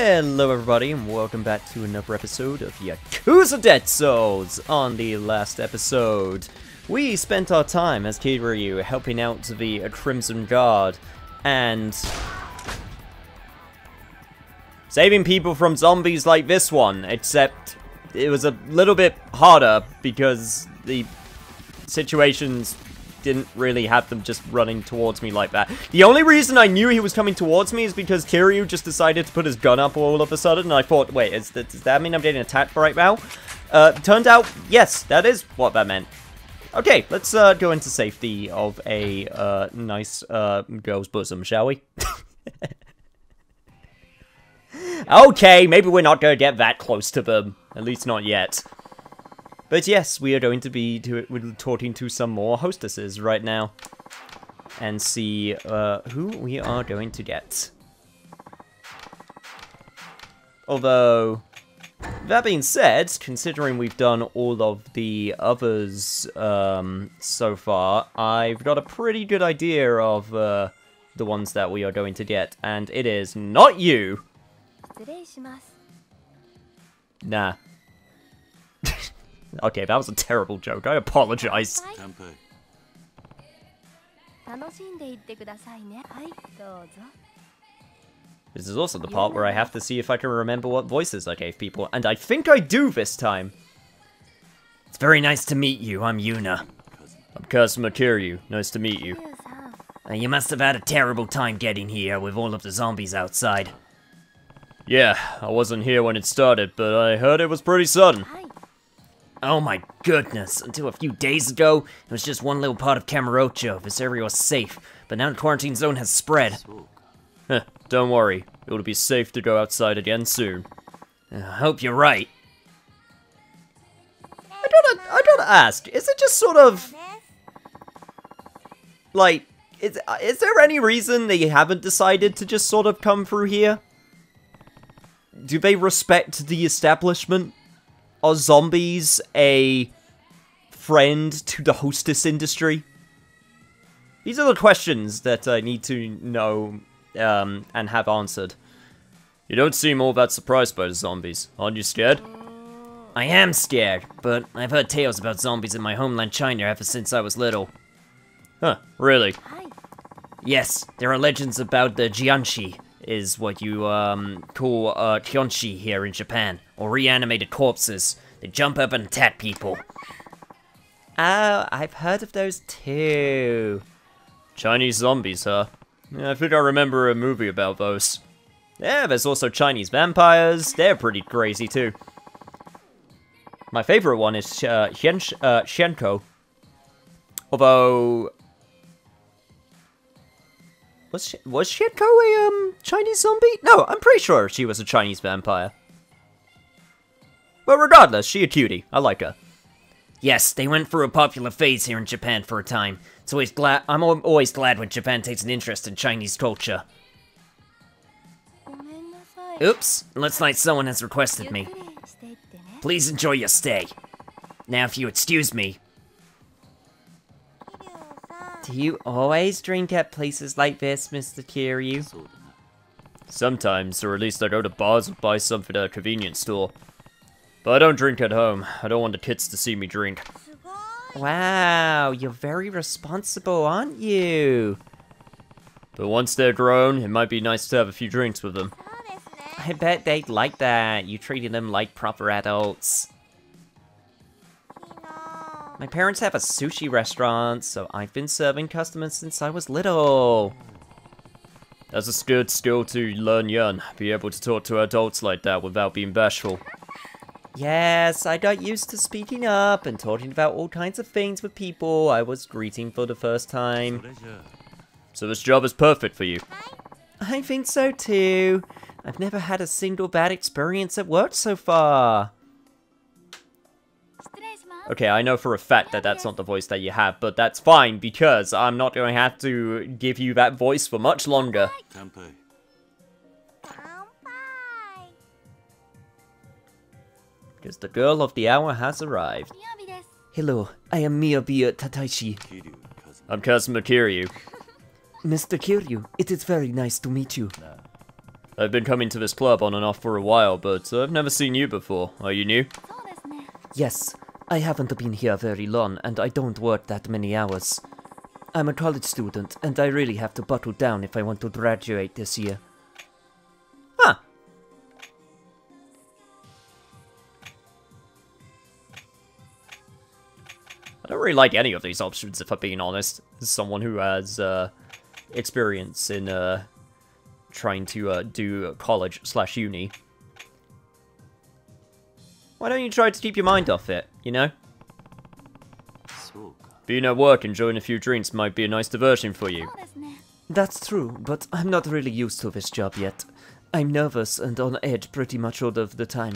Hello everybody and welcome back to another episode of Yakuza Dead Souls. On the last episode, we spent our time as Kiryu helping out the Crimson Guard and saving people from zombies like this one, except it was a little bit harder because the situations didn't really have them just running towards me like that. The only reason I knew he was coming towards me is because Kiryu just decided to put his gun up all of a sudden, and I thought, wait, does that mean I'm getting attacked right now? Turned out, yes, that is what that meant. Okay, let's go into safety of a nice girl's bosom, shall we? Okay, maybe we're not going to get that close to them, at least not yet. But yes, we are going to be talking to some more hostesses right now. And see who we are going to get. Although, that being said, considering we've done all of the others so far, I've got a pretty good idea of the ones that we are going to get. And it is not you! Nah. Okay, that was a terrible joke. I apologize. This is also the part where I have to see if I can remember what voices I gave people, and I think I do this time. It's very nice to meet you. I'm Yuna. I'm Kazuma Kiryu. Nice to meet you. You must have had a terrible time getting here with all of the zombies outside. Yeah, I wasn't here when it started, but I heard it was pretty sudden. Oh my goodness, until a few days ago, it was just one little part of Kamurocho. This area was safe, but now the quarantine zone has spread. Huh, don't worry, it will be safe to go outside again soon. I hope you're right. I gotta ask, is it just sort of... like, is there any reason they haven't decided to just sort of come through here? Do they respect the establishment? Are zombies a friend to the hostess industry? These are the questions that I need to know and have answered. You don't seem all that surprised by the zombies. Aren't you scared? I am scared, but I've heard tales about zombies in my homeland China ever since I was little. Huh, really? Yes, there are legends about the Jianshi, is what you call Kyonshi here in Japan, or reanimated corpses. They jump up and attack people. Oh, I've heard of those too. Chinese zombies, huh? Yeah, I think I remember a movie about those. Yeah, there's also Chinese vampires. They're pretty crazy too. My favorite one is Shenko. Although... Was Shenko a, Chinese zombie? No, I'm pretty sure she was a Chinese vampire. But regardless, she a cutie. I like her. Yes, they went through a popular phase here in Japan for a time. I'm always glad when Japan takes an interest in Chinese culture. Oops, looks like someone has requested me. Please enjoy your stay. Now, if you excuse me. Do you always drink at places like this, Mr. Kiryu? Sometimes, or at least I go to bars and buy something at a convenience store. But I don't drink at home. I don't want the kids to see me drink. Wow, you're very responsible, aren't you? But once they're grown, it might be nice to have a few drinks with them. I bet they'd like that. You treated them like proper adults. My parents have a sushi restaurant, so I've been serving customers since I was little. That's a good skill to learn, Yun. Be able to talk to adults like that without being bashful. Yes, I got used to speaking up and talking about all kinds of things with people I was greeting for the first time. So this job is perfect for you? I think so too. I've never had a single bad experience at work so far. Okay, I know for a fact that that's not the voice that you have, but that's fine, because I'm not going to have to give you that voice for much longer. Because the girl of the hour has arrived. Hello, I am Miyabi Tataishi. I'm Kazuma Kiryu. Mr. Kiryu, it is very nice to meet you. I've been coming to this club on and off for a while, but I've never seen you before. Are you new? Yes, I haven't been here very long, and I don't work that many hours. I'm a college student, and I really have to buckle down if I want to graduate this year. Huh. I don't really like any of these options, if I'm being honest. As someone who has experience in trying to do college/uni. Why don't you try to keep your mind off it, you know? Being at work, enjoying a few drinks might be a nice diversion for you. That's true, but I'm not really used to this job yet. I'm nervous and on edge pretty much all of the time.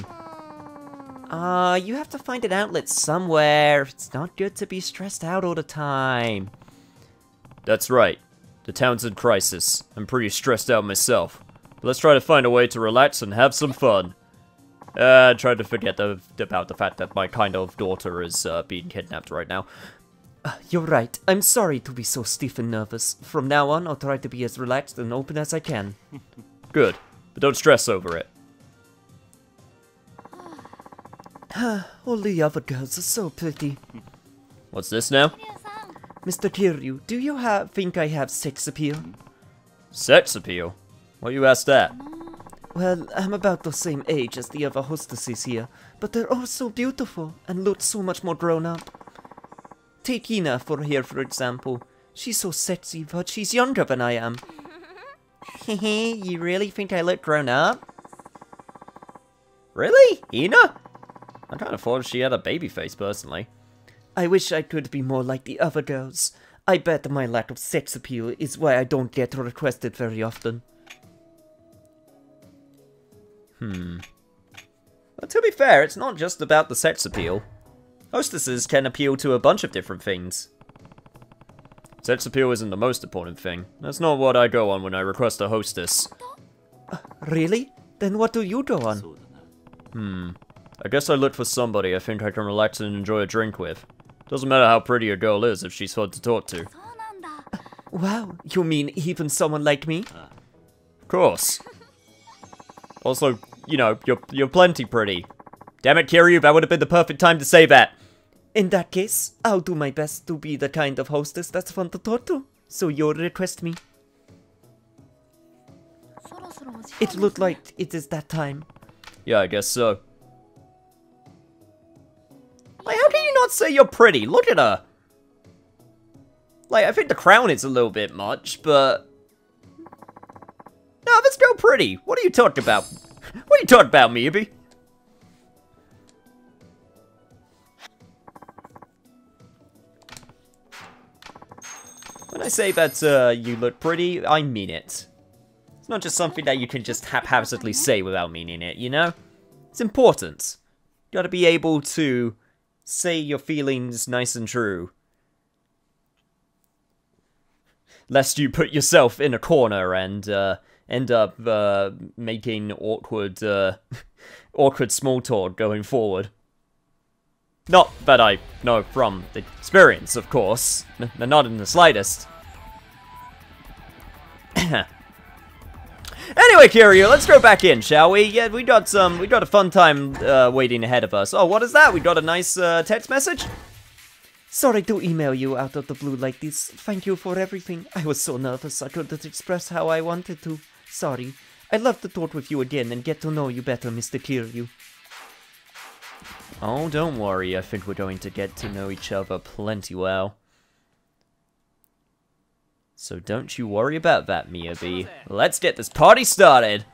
You have to find an outlet somewhere. It's not good to be stressed out all the time. That's right. The town's in crisis. I'm pretty stressed out myself. But let's try to find a way to relax and have some fun. Try to forget about the fact that my kind of daughter is being kidnapped right now. You're right. I'm sorry to be so stiff and nervous. From now on, I'll try to be as relaxed and open as I can. Good. But don't stress over it. All the other girls are so pretty. What's this now? Mr. Kiryu, do you think I have sex appeal? Sex appeal? Why you ask that? Well, I'm about the same age as the other hostesses here, but they're all so beautiful and look so much more grown up. Take Ina for example. She's so sexy, but she's younger than I am. Hehe, you really think I look grown up? Really? Ina? I kind of thought she had a baby face, personally. I wish I could be more like the other girls. I bet my lack of sex appeal is why I don't get requested very often. Well, to be fair, it's not just about the sex appeal. Hostesses can appeal to a bunch of different things. Sex appeal isn't the most important thing. That's not what I go on when I request a hostess. Really? Then what do you go on? I guess I look for somebody I think I can relax and enjoy a drink with. Doesn't matter how pretty a girl is if she's fun to talk to. Wow, you mean even someone like me? Of course. Also, you know, you're plenty pretty. Damn it, Kiryu, that would have been the perfect time to say that. In that case, I'll do my best to be the kind of hostess that's fun to talk to. So you'll request me. It looked like it is that time. Yeah, I guess so. Like, how can you not say you're pretty? Look at her. Like, I think the crown is a little bit much, but... No, this girl pretty. What are you talking about? What are you talking about, Miyabi? When I say that you look pretty, I mean it. It's not just something that you can just haphazardly say without meaning it, you know? It's important. You gotta be able to say your feelings nice and true. Lest you put yourself in a corner and end up making awkward awkward small talk going forward. Not that I know from experience, of course. Not in the slightest. Anyway, Kiryu, let's go back in, shall we? Yeah, we got a fun time waiting ahead of us. Oh, what is that? We got a nice text message? Sorry to email you out of the blue like this. Thank you for everything. I was so nervous I couldn't express how I wanted to. Sorry. I'd love to talk with you again and get to know you better, Mr. Kiryu. Oh, don't worry. I think we're going to get to know each other plenty well. So don't you worry about that, Miyabi. Let's get this party started!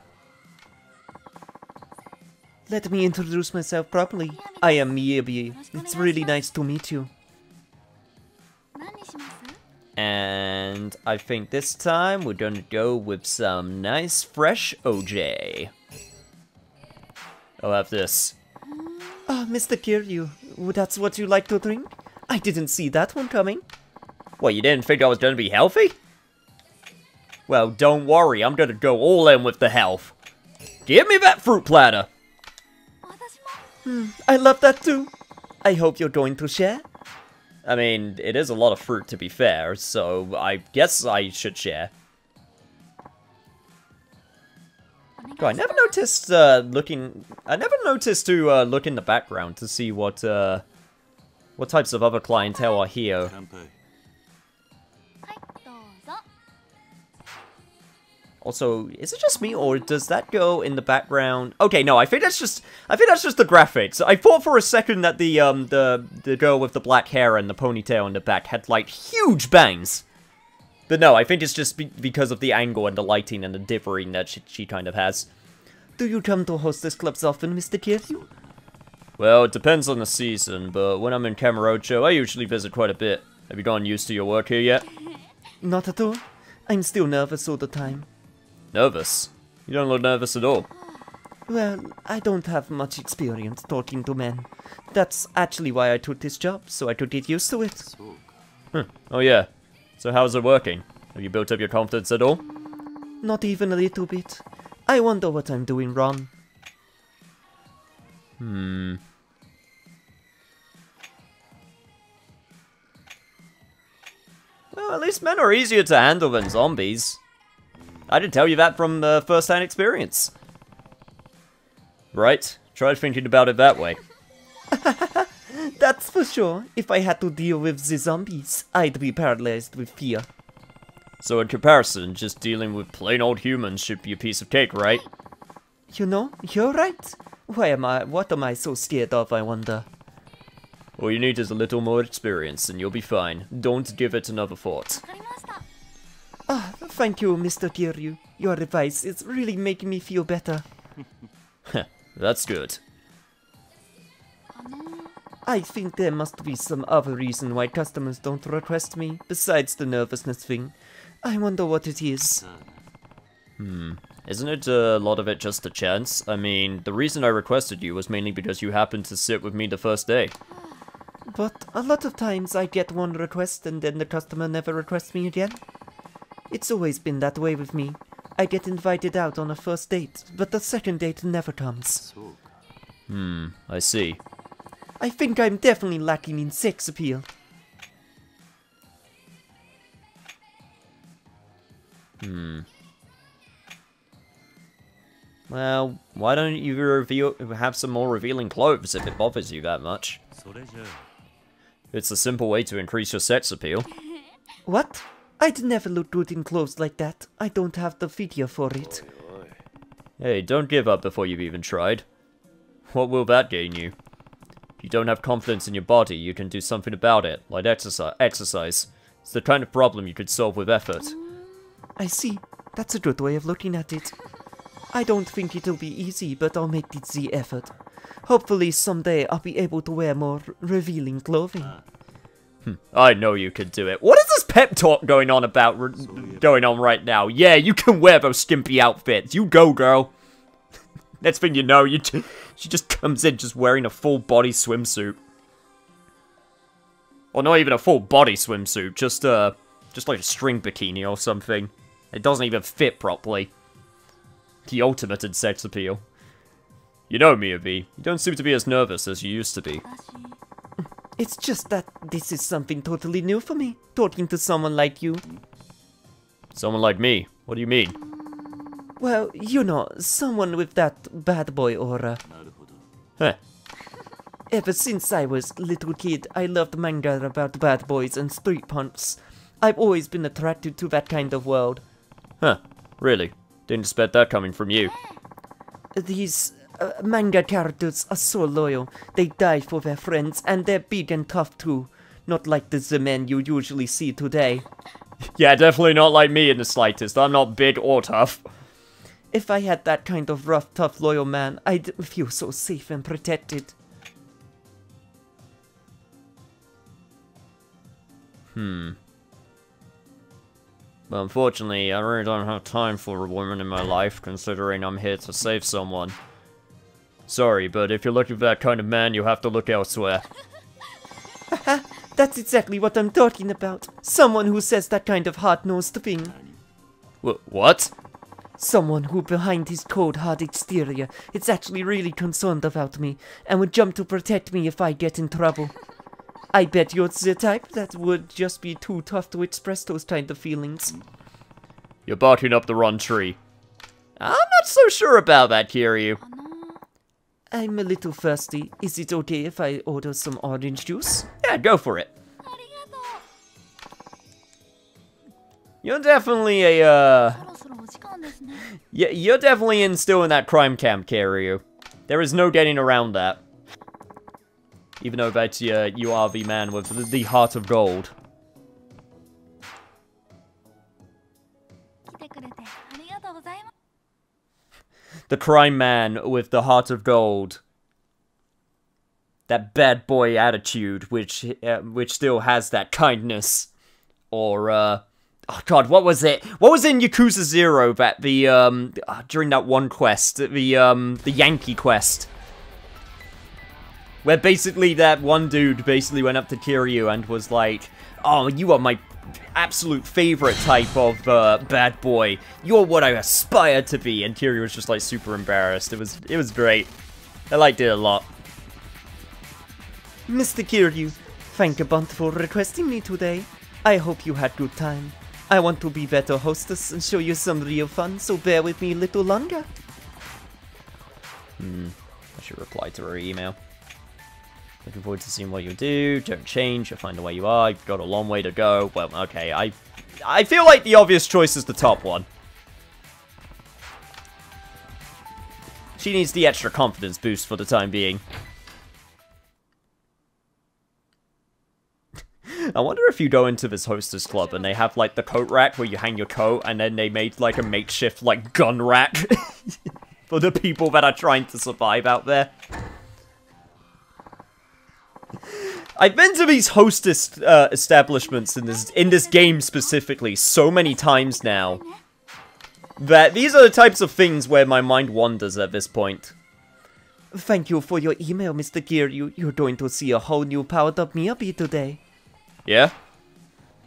Let me introduce myself properly. I am Miyabi. It's really nice to meet you. And I think this time we're gonna go with some nice fresh OJ. I'll have this. Ah, Mr. Kiryu, that's what you like to drink? I didn't see that one coming. What, you didn't think I was gonna be healthy? Well, don't worry, I'm gonna go all in with the health. Give me that fruit platter! I love that too. I hope you're going to share. I mean, it is a lot of fruit to be fair, so I guess I should share. God, I never noticed I never noticed to look in the background to see what types of other clientele are here. Also, is it just me, or does that go in the background? Okay, no, I think that's just the graphics. I thought for a second that the girl with the black hair and the ponytail in the back had, like, huge bangs. But no, I think it's just because of the angle and the lighting and the dithering that she kind of has. Do you come to hostess clubs often, Mr. Kiryu? Well, it depends on the season, but when I'm in Kamurocho, I usually visit quite a bit. Have you gotten used to your work here yet? Not at all. I'm still nervous all the time. Nervous? You don't look nervous at all. Well, I don't have much experience talking to men. That's actually why I took this job, so I could get used to it. Oh yeah. So how's it working? Have you built up your confidence at all? Not even a little bit. I wonder what I'm doing wrong. Well, at least men are easier to handle than zombies. I did tell you that from first-hand experience. Right? Try thinking about it that way. That's for sure. If I had to deal with the zombies, I'd be paralyzed with fear. So in comparison, just dealing with plain old humans should be a piece of cake, right? You know, you're right. What am I so scared of, I wonder? All you need is a little more experience and you'll be fine. Don't give it another thought. Ah, thank you, Mr. Kiryu. Your advice is really making me feel better. That's good. I think there must be some other reason why customers don't request me, besides the nervousness thing. I wonder what it is. Isn't it a lot of it just a chance? I mean, the reason I requested you was mainly because you happened to sit with me the first day. But a lot of times I get one request and then the customer never requests me again. It's always been that way with me. I get invited out on a first date, but the second date never comes. I see. I think I'm definitely lacking in sex appeal. Well, why don't you have some more revealing clothes if it bothers you that much? It's a simple way to increase your sex appeal. What? I'd never look good in clothes like that. I don't have the figure for it. Hey, don't give up before you've even tried. What will that gain you? If you don't have confidence in your body, you can do something about it, like exercise. It's the kind of problem you could solve with effort. I see. That's a good way of looking at it. I don't think it'll be easy, but I'll make it the effort. Hopefully someday I'll be able to wear more revealing clothing. I know you can do it. What is this pep talk going on right now? Yeah, you can wear those skimpy outfits. You go, girl. Next thing you know, she just comes in just wearing a full body swimsuit. Or not even a full body swimsuit, just like a string bikini or something. It doesn't even fit properly. The ultimate in sex appeal. You know, Miyabi, you don't seem to be as nervous as you used to be. It's just that this is something totally new for me, talking to someone like you. Someone like me? What do you mean? Well, you know, someone with that bad boy aura. Huh. Ever since I was a little kid, I loved manga about bad boys and street punks. I've always been attracted to that kind of world. Huh, really? Didn't expect that coming from you. These manga characters are so loyal. They die for their friends, and they're big and tough too. Not like the men you usually see today. Yeah, definitely not like me in the slightest. I'm not big or tough. If I had that kind of rough, tough, loyal man, I'd feel so safe and protected. But unfortunately, I really don't have time for a woman in my life, considering I'm here to save someone. Sorry, but if you're looking for that kind of man, you'll have to look elsewhere. Haha, that's exactly what I'm talking about. Someone who says that kind of hard-nosed thing. What? Someone who behind his cold, hard exterior is actually really concerned about me, and would jump to protect me if I get in trouble. I bet you're the type that would just be too tough to express those kind of feelings. You're barking up the wrong tree. I'm not so sure about that, Kiryu. I'm a little thirsty. Is it okay if I order some orange juice? Yeah, go for it. You're definitely a, Yeah, you're definitely still in that crime camp, Kiryu. There is no getting around that. Even though that you are the man with the heart of gold. The crime man with the heart of gold. That bad boy attitude, which still has that kindness. Or, oh god, what was it? What was in Yakuza 0 that during that one quest, the Yankee quest? Where basically that one dude basically went up to Kiryu and was like, oh, you are my absolute favorite type of bad boy. You're what I aspire to be. And Kiryu was just like super embarrassed. It was great. I liked it a lot. Mr. Kiryu, thank you bunch for requesting me today. I hope you had good time. I want to be better hostess and show you some real fun, so bear with me a little longer. I should reply to her email. Looking forward to seeing what you do. Don't change. You'll find where you are. You've got a long way to go. Well, okay. I feel like the obvious choice is the top one. She needs the extra confidence boost for the time being. I wonder if you go into this hostess club and they have, like, the coat rack where you hang your coat, and then they made, like, a makeshift, like, gun rack for the people that are trying to survive out there. I've been to these hostess establishments in this game specifically so many times now that these are the types of things where my mind wanders at this point. Thank you for your email, Mr. Kiryu. You're going to see a whole new powered-up Miyabi today. Yeah?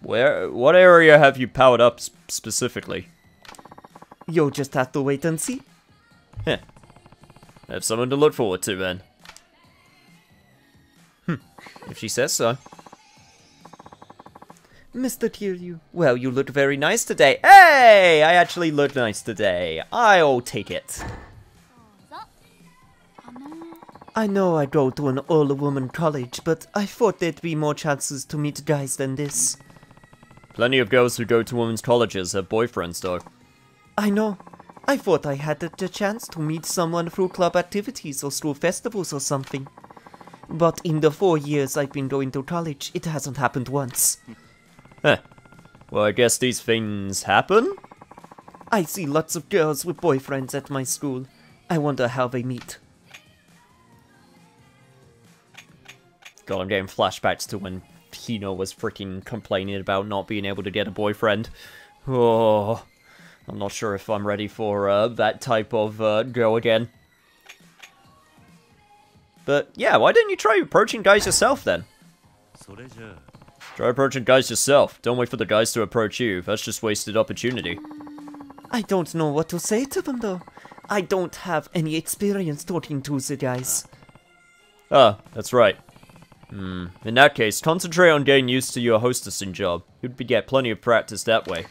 What area have you powered up specifically? You'll just have to wait and see. Heh. I have something to look forward to then. If she says so. Mr. Kiryu, well, you look very nice today. Hey! I actually look nice today. I'll take it. I know I go to an all-woman college, but I thought there'd be more chances to meet guys than this. Plenty of girls who go to women's colleges have boyfriends, though. I know. I thought I had the chance to meet someone through club activities or school festivals or something. But in the 4 years I've been going to college, it hasn't happened once. Huh. Well, I guess these things happen? I see lots of girls with boyfriends at my school. I wonder how they meet. God, I'm getting flashbacks to when Hino was freaking complaining about not being able to get a boyfriend. Oh, I'm not sure if I'm ready for that type of go again. But yeah, why didn't you try approaching guys yourself then? Try approaching guys yourself. Don't wait for the guys to approach you. That's just wasted opportunity. I don't know what to say to them though. I don't have any experience talking to the guys. Ah, that's right. In that case, concentrate on getting used to your hostessing job. You'd get plenty of practice that way.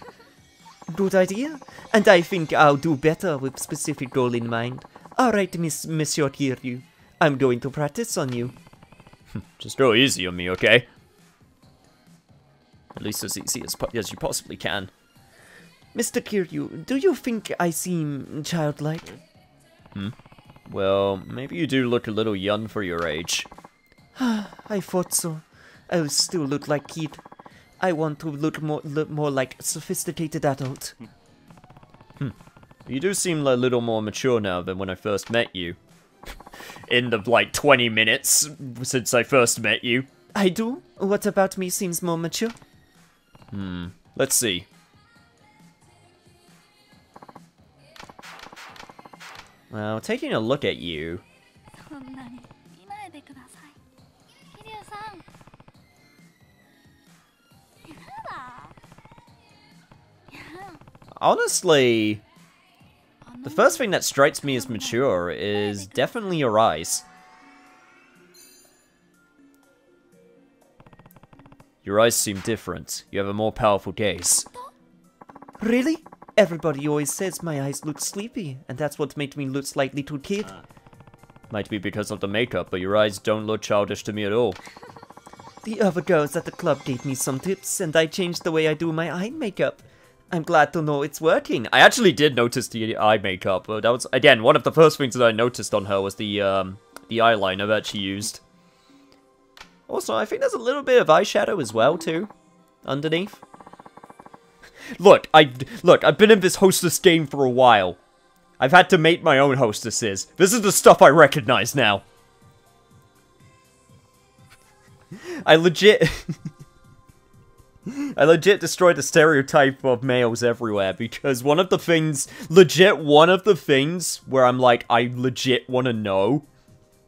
Good idea. And I think I'll do better with specific goal in mind. Alright, Monsieur Kiryu. I'm going to practice on you. Just go easy on me, okay? At least as easy as you possibly can. Mr. Kiryu, do you think I seem childlike? Well, maybe you do look a little young for your age. I thought so. I still look like kid. I want to look more like a sophisticated adult. You do seem a little more mature now than when I first met you. In the, like, 20 minutes since I first met you. I do? What about me seems more mature? Let's see. Well, taking a look at you... Honestly, the first thing that strikes me as mature is definitely your eyes. Your eyes seem different. You have a more powerful gaze. Really? Everybody always says my eyes look sleepy, and that's what made me look like little kid. Might be because of the makeup, but your eyes don't look childish to me at all. The other girls at the club gave me some tips, and I changed the way I do my eye makeup. I'm glad to know it's working. I actually did notice the eye makeup. That was, again, one of the first things that I noticed on her was the eyeliner that she used. Also, I think there's a little bit of eyeshadow as well, too, underneath. Look, I've been in this hostess game for a while. I've had to make my own hostesses. This is the stuff I recognize now. I legit destroyed the stereotype of males everywhere, because one of the things where I'm like, I legit want to know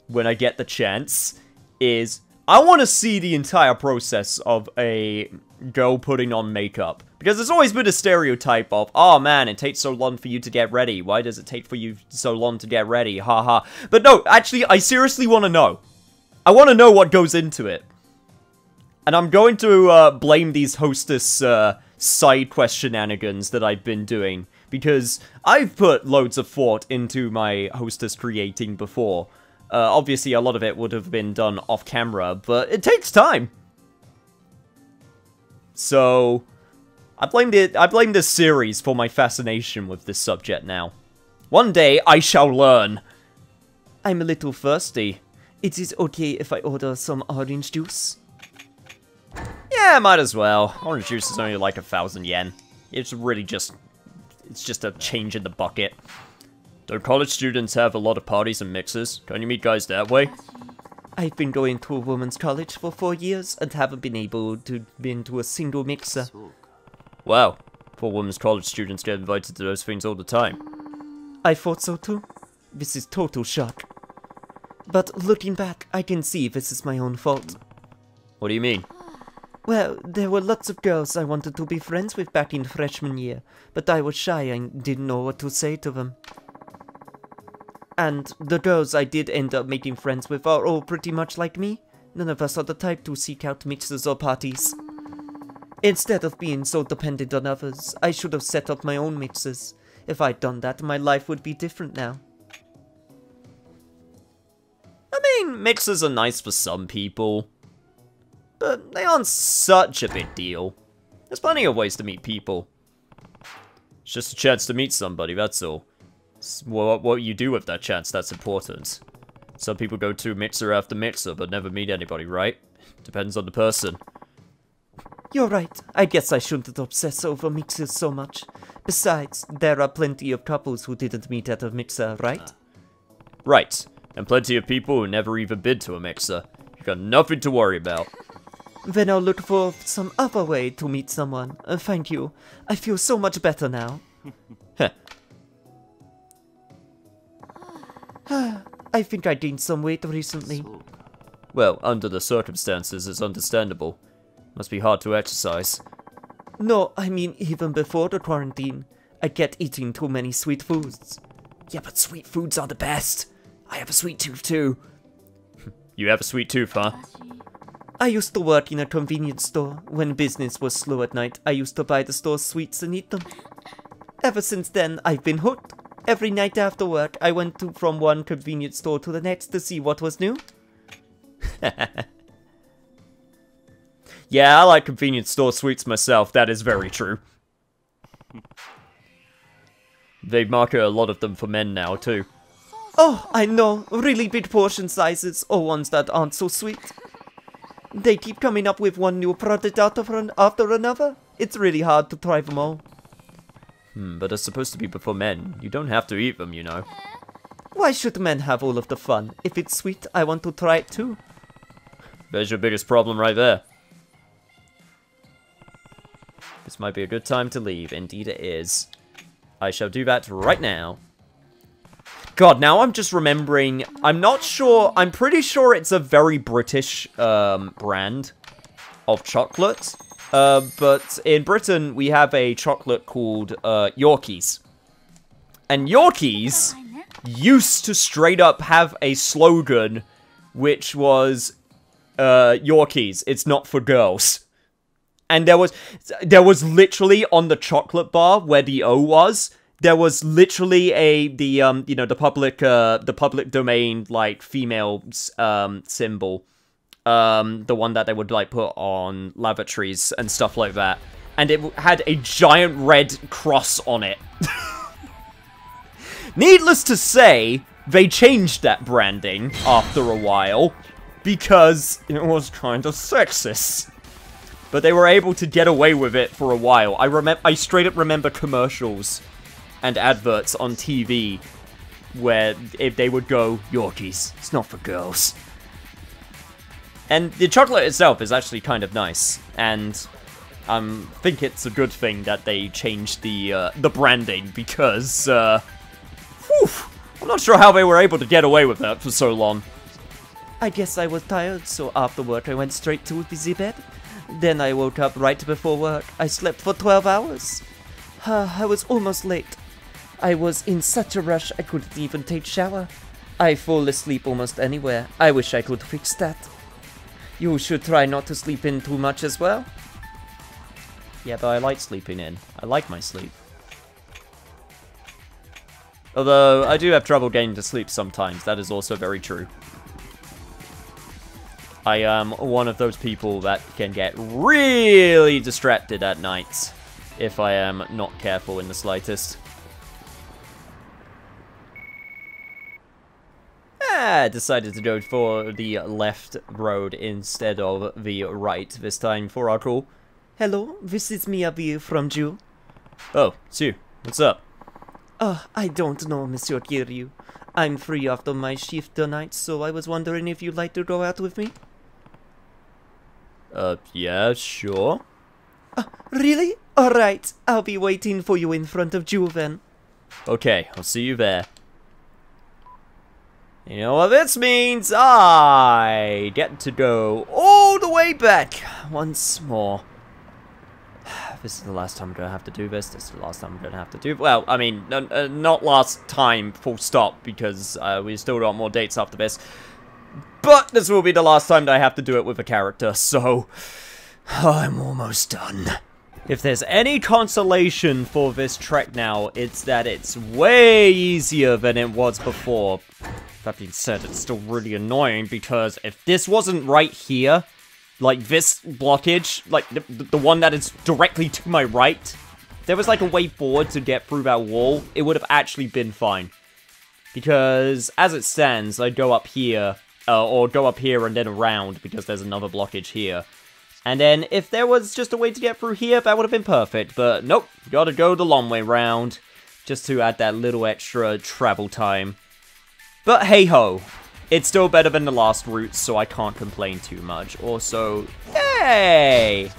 when I get the chance is, I want to see the entire process of a girl putting on makeup. Because there's always been a stereotype of, oh man, it takes so long for you to get ready. Why does it take for you so long to get ready? Haha. But no, actually, I seriously want to know. I want to know what goes into it. And I'm going to blame these hostess side quest shenanigans that I've been doing. Because I've put loads of thought into my hostess creating before. Obviously, a lot of it would have been done off camera, but it takes time. So, I blame this series for my fascination with this subject now. One day, I shall learn. I'm a little thirsty. It is okay if I order some orange juice? Yeah, might as well. Orange juice is only like 1,000 yen. It's really just... it's just a change in the bucket. Don't college students have a lot of parties and mixers? Can you meet guys that way? I've been going to a women's college for 4 years and haven't been able to been to a single mixer. Wow. Poor women's college students get invited to those things all the time. I thought so too. This is total shock. But looking back, I can see this is my own fault. What do you mean? Well, there were lots of girls I wanted to be friends with back in freshman year, but I was shy and didn't know what to say to them. And the girls I did end up making friends with are all pretty much like me. None of us are the type to seek out mixers or parties. Instead of being so dependent on others, I should have set up my own mixers. If I'd done that, my life would be different now. I mean, mixers are nice for some people, but they aren't such a big deal. There's plenty of ways to meet people. It's just a chance to meet somebody, that's all. What you do with that chance, that's important. Some people go to mixer after mixer, but never meet anybody, right? Depends on the person. You're right. I guess I shouldn't obsess over mixers so much. Besides, there are plenty of couples who didn't meet at a mixer, right? Right. And plenty of people who never even been to a mixer. You got nothing to worry about. Then I'll look for some other way to meet someone. Thank you. I feel so much better now. Heh. I think I gained some weight recently. Well, under the circumstances, it's understandable. Must be hard to exercise. No, I mean even before the quarantine. I kept eating too many sweet foods. Yeah, but sweet foods are the best. I have a sweet tooth too. You have a sweet tooth, huh? I used to work in a convenience store. When business was slow at night, I used to buy the store's sweets and eat them. Ever since then, I've been hooked. Every night after work, I went from one convenience store to the next to see what was new. Yeah, I like convenience store sweets myself, that is very true. They market a lot of them for men now, too. Oh, I know, really big portion sizes, or ones that aren't so sweet. They keep coming up with one new product after another. It's really hard to try them all. But it's supposed to be for men. You don't have to eat them, you know. Why should men have all of the fun? If it's sweet, I want to try it too. There's your biggest problem right there. This might be a good time to leave. Indeed it is. I shall do that right now. God, now I'm just remembering. I'm not sure. I'm pretty sure it's a very British brand of chocolate. But in Britain, we have a chocolate called Yorkies. And Yorkies used to straight up have a slogan, which was, Yorkies, it's not for girls. And there was literally on the chocolate bar where the O was, there was literally the public domain, like, female, symbol. The one that they would, like, put on lavatories and stuff like that. And it had a giant red cross on it. Needless to say, they changed that branding after a while, because it was kind of sexist. But they were able to get away with it for a while. I straight up remember commercials and adverts on TV where if they would go, Yorkies, it's not for girls. And the chocolate itself is actually kind of nice, and I think it's a good thing that they changed the branding, because, whew, I'm not sure how they were able to get away with that for so long. I guess I was tired, so after work I went straight to the bed. Then I woke up right before work. I slept for 12 hours. I was almost late. I was in such a rush I couldn't even take a shower. I fall asleep almost anywhere. I wish I could fix that. You should try not to sleep in too much as well. Yeah, but I like sleeping in. I like my sleep. Although, I do have trouble getting to sleep sometimes. That is also very true. I am one of those people that can get really distracted at night if I am not careful in the slightest. I decided to go for the left road instead of the right this time for our call. Hello, this is Miyabi from Ju. Oh, it's you. What's up? I don't know, Monsieur Kiryu. I'm free after my shift tonight, so I was wondering if you'd like to go out with me? Yeah, sure. Really? Alright, I'll be waiting for you in front of Ju then. Okay, I'll see you there. You know what this means? I get to go all the way back once more. This is the last time I'm going to have to do this. This is the last time I'm going to have to do... Well, I mean, not last time, full stop, because we still got more dates after this. But this will be the last time that I have to do it with a character, so... I'm almost done. If there's any consolation for this trek now, it's that it's way easier than it was before. That being said, it's still really annoying, because if this wasn't right here, like this blockage, like the one that is directly to my right, if there was like a way forward to get through that wall, it would have actually been fine. Because as it stands, I'd go up here, or go up here and then around, because there's another blockage here. And then, if there was just a way to get through here, that would have been perfect. But nope, gotta go the long way round, just to add that little extra travel time. But hey-ho, it's still better than the last route, so I can't complain too much. Also, yay!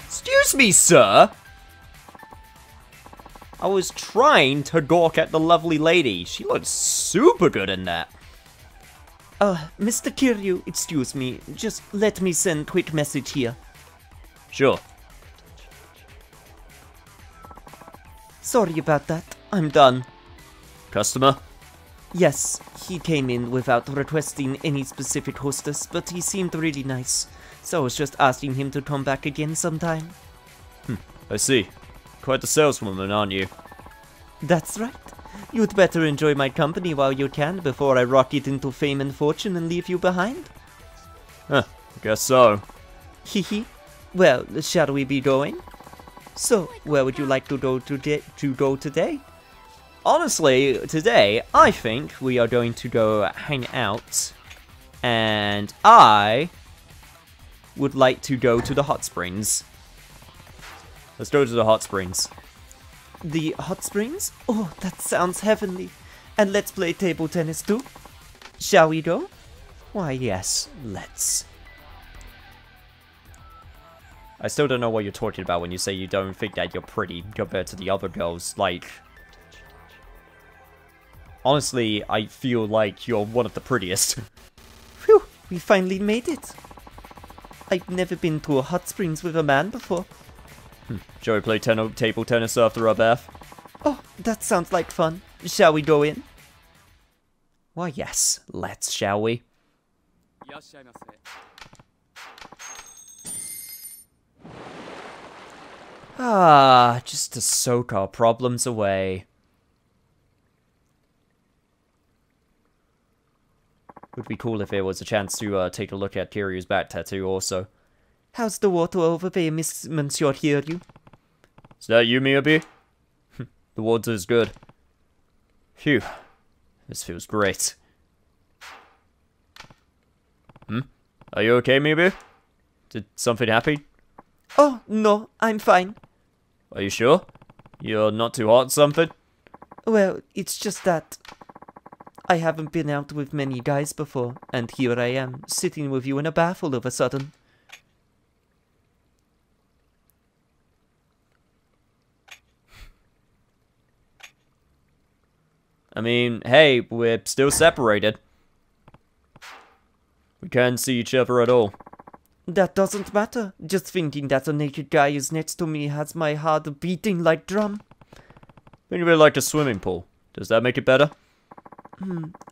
Excuse me, sir! I was trying to gawk at the lovely lady. She looks super good in that. Mr. Kiryu, excuse me. Just let me send quick message here. Sure. Sorry about that. I'm done. Customer? Yes, he came in without requesting any specific hostess, but he seemed really nice. So I was just asking him to come back again sometime. I see. Quite the saleswoman, aren't you? That's right. You'd better enjoy my company while you can before I rocket into fame and fortune and leave you behind. Huh, I guess so. Hehe. Well, shall we be going? So, where would you like to go today? Honestly, today, I think we are going to go hang out. And I would like to go to the hot springs. Let's go to the hot springs. The hot springs? Oh, that sounds heavenly. And let's play table tennis too. Shall we go? Why, yes, let's. I still don't know what you're talking about when you say you don't think that you're pretty compared to the other girls. Like, honestly, I feel like you're one of the prettiest. Phew, we finally made it. I've never been to a hot springs with a man before. Shall we play table tennis after our bath? Oh, that sounds like fun. Shall we go in? Why, yes. Let's, shall we? Ah, just to soak our problems away. Would be cool if there was a chance to take a look at Kiryu's back tattoo also. How's the water over there, Monsieur Kiryu? Is that you, Miyabi? The water's good. Phew. This feels great. Are you okay, Miyabi? Did something happen? Oh, no, I'm fine. Are you sure? You're not too hot or something? Well, it's just that I haven't been out with many guys before, and here I am, sitting with you in a bath all of a sudden. I mean, hey, we're still separated. We can't see each other at all. That doesn't matter. Just thinking that a naked guy is next to me has my heart beating like drum. Think of it like a swimming pool. Does that make it better?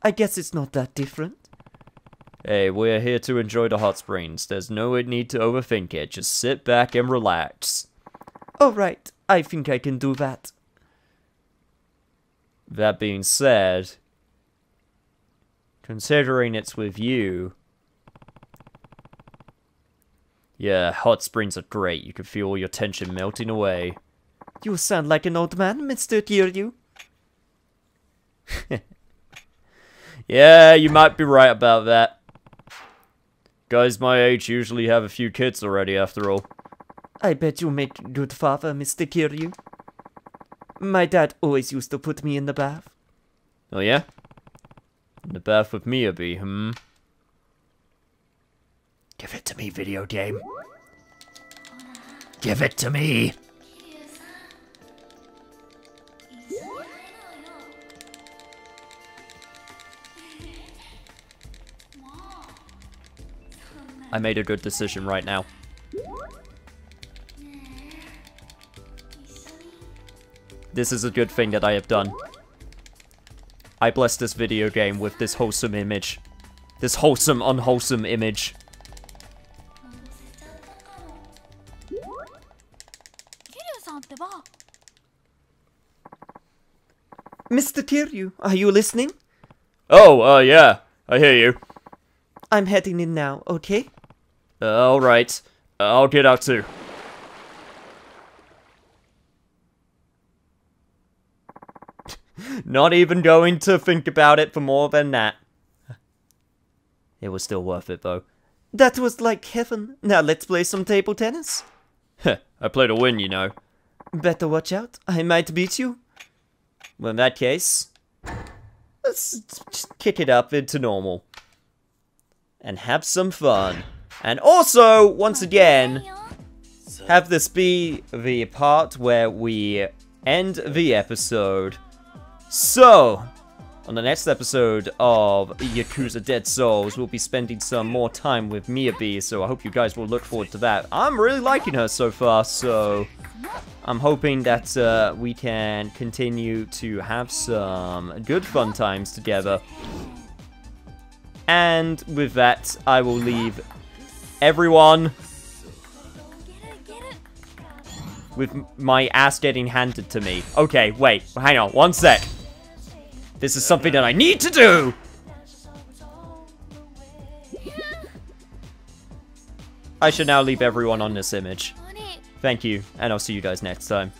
I guess it's not that different. Hey, we're here to enjoy the hot springs. There's no need to overthink it. Just sit back and relax. Alright, I think I can do that. That being said, considering it's with you, yeah, hot springs are great. You can feel all your tension melting away. You sound like an old man, Mr. Kiryu. Yeah, you might be right about that. Guys my age usually have a few kids already, after all. I bet you make a good father, Mr. Kiryu. My dad always used to put me in the bath. Oh yeah? In the bath with Miyabi, Give it to me, video game. Give it to me! I made a good decision right now. This is a good thing that I have done. I blessed this video game with this wholesome image. This wholesome, unwholesome image. Mr. Kiryu, are you listening? Oh, yeah. I hear you. I'm heading in now, okay? Alright. I'll get out too. Not even going to think about it for more than that. It was still worth it, though. That was like heaven. Now let's play some table tennis. I play to win, you know. Better watch out. I might beat you. Well, in that case, let's just kick it up into normal. And have some fun. And also, once again, have this be the part where we end the episode. So, on the next episode of Yakuza Dead Souls, we'll be spending some more time with Miyabi, so I hope you guys will look forward to that. I'm really liking her so far, so I'm hoping that we can continue to have some good fun times together. And with that, I will leave everyone with my ass getting handed to me. Okay, wait, hang on, one sec. This is something that I need to do! I should now leave everyone on this image. Thank you, and I'll see you guys next time.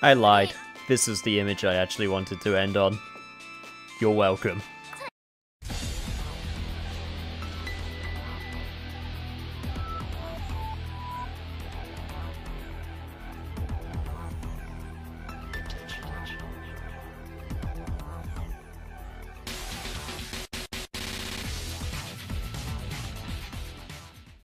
I lied. This is the image I actually wanted to end on. You're welcome.